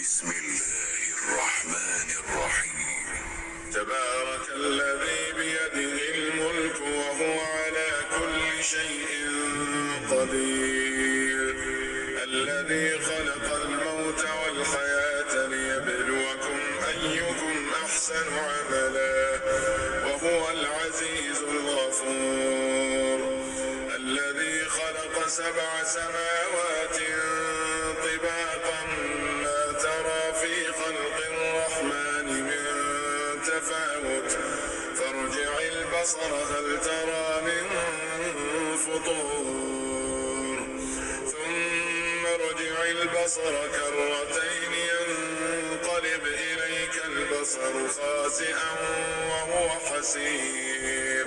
بسم الله الرحمن الرحيم. تبارك الذي بيده الملك وهو على كل شيء قدير، الذي خلق الموت والحياة ليبلوكم أيكم أحسن عملا وهو العزيز الغفور، الذي خلق 7 سماوات طباقا ما ترى في خلق الرحمن من تفاوت فارجع البصر هل ترى من فطور ثم ارجع البصر كرتين ينقلب إليك البصر خاسئا وهو حسير،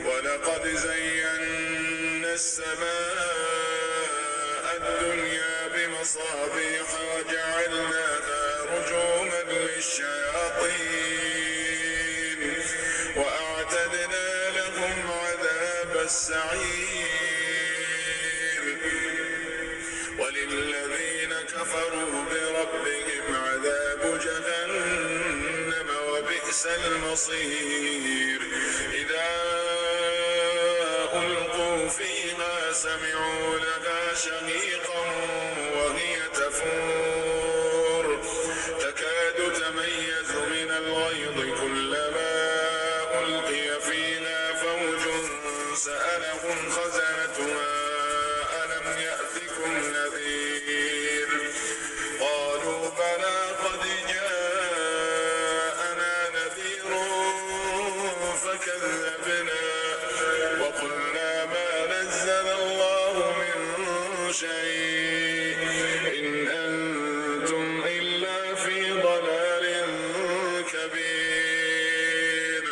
ولقد زينا السماء الدنيا بمصابيح وجعلناها رجوما للشياطين وأعتدنا لهم عذاب السعير، وللذين كفروا بربهم عذاب جهنم وبئس المصير. إذا ألقوا فيها سمعوا لها شهيقا وهي تفور تكاد تميز من الغيظ كلما ألقي فيها فوج سألهم خزنتها ألم يأتكم نذير قالوا بلى قد جاءنا نذير فكذبنا وقلنا ما نزل الله من شيء إن أنتم إلا في ضلال كبير،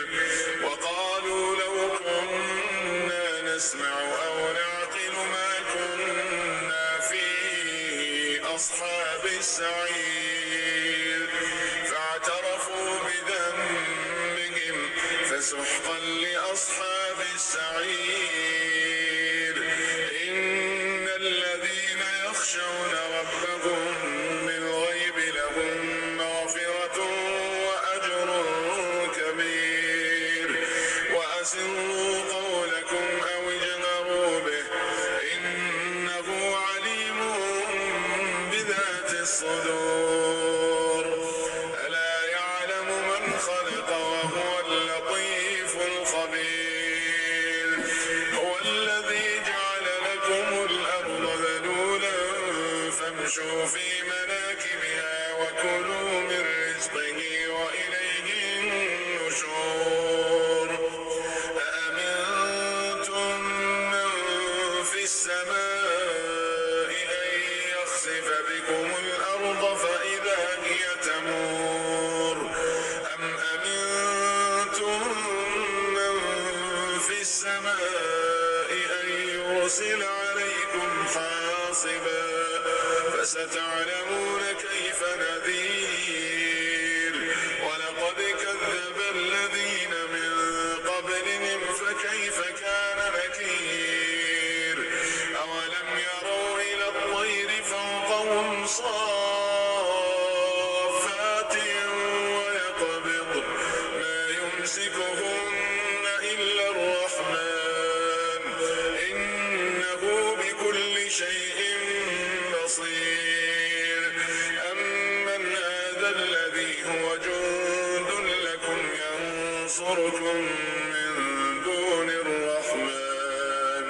وقالوا لو كنا نسمع أو نعقل ما كنا في أصحاب السعير فاعترفوا بذنبهم فسحقا لأصحاب السعير. إن الذين يخشون ربهم بالغيب لهم مغفرة وأجر كبير، وأسروا قولكم أو اجهروا به إنه عليم بذات الصدور. ألا يعلم من خلق وهو اللطيف الخبير. هو الذي جعل لكم الأرض ذلولا فامشوا في مناكبها وكلوا من رزقه وإليه النشور. أأمنتم من في السماء أن يخسف بكم الأرض فإذا هي تمور أم أمنتم من في السماء أن يرسل عليكم حاصبا فستعلمون كيف نذير. ولقد كذب الذين من قبلهم فكيف كان نكير. أولم يروا إلى الطير فوقهم صافات ويقبض ما يمسكهن إلا الرحمن إنه بكل شيء بصير. أمن هذا الذي هو جند لكم ينصركم من دون الرحمن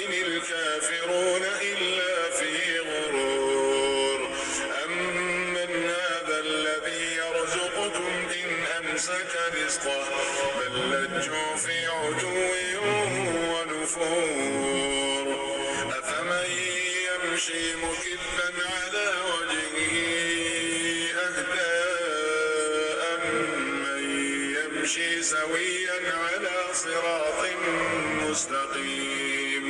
إن الكافرون إلا في غرور. أمن هذا الذي يرزقكم إن أمسك رزقه بل لجوا في عتو ونفور. أفمن يمشي مكبا على وجهه أهدى أمن يمشي سويا على صراط مستقيم.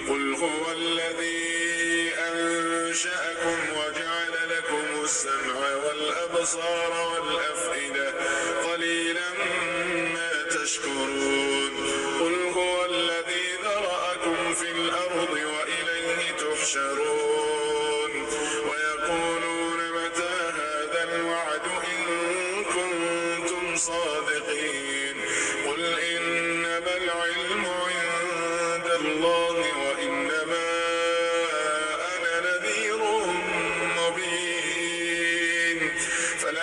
قل هو الذي أنشأكم وجعل لكم السمع والأبصار والأفئدة قليلا ما تشكرون. قل هو الذي ذرأكم في الأرض وإليه تحشرون ويقولون متى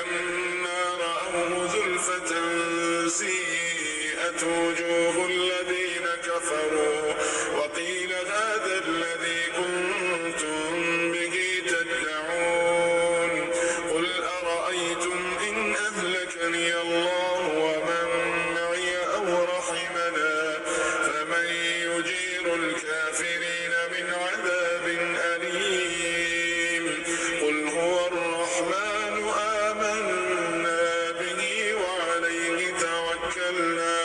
فلما رأوه زلفة سيئت وجوه الذين كفروا وقيل هذا الذي كنتم به تدعون قل أرأيتم إن أهلكني الله ومن معي أو رحمنا فمن يجير الكافرين من عذاب أليم قل هو الرحمن آمنا به وعليه توكلنا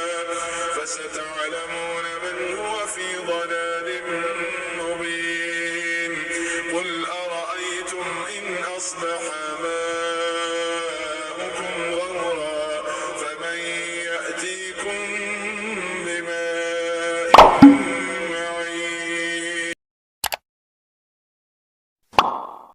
فستعلمون من هو في ضلال مبين قل أرأيتم إن أصبح ماؤكم